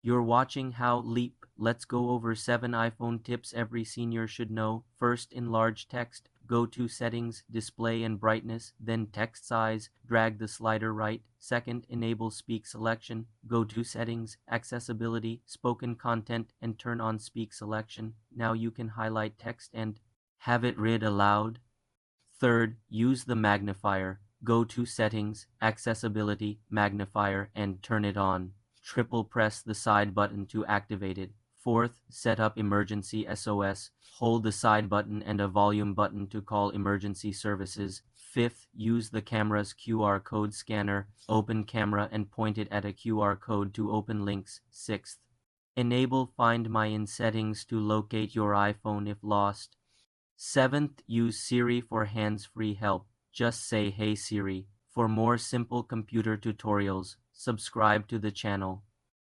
You're watching How Leap. Let's go over 7 iPhone tips every senior should know. First, enlarge text. Go to Settings, Display and Brightness, then Text Size. Drag the slider right. Second, enable Speak Selection. Go to Settings, Accessibility, Spoken Content, and turn on Speak Selection. Now you can highlight text and have it read aloud. Third, use the magnifier. Go to Settings, Accessibility, Magnifier, and turn it on. Triple press the side button to activate it. Fourth, set up emergency SOS. Hold the side button and a volume button to call emergency services. Fifth, use the camera's QR code scanner. Open camera and point it at a QR code to open links. Sixth, enable Find My in settings to locate your iPhone if lost. Seventh, use Siri for hands-free help. Just say, "Hey Siri." For more simple computer tutorials, subscribe to the channel.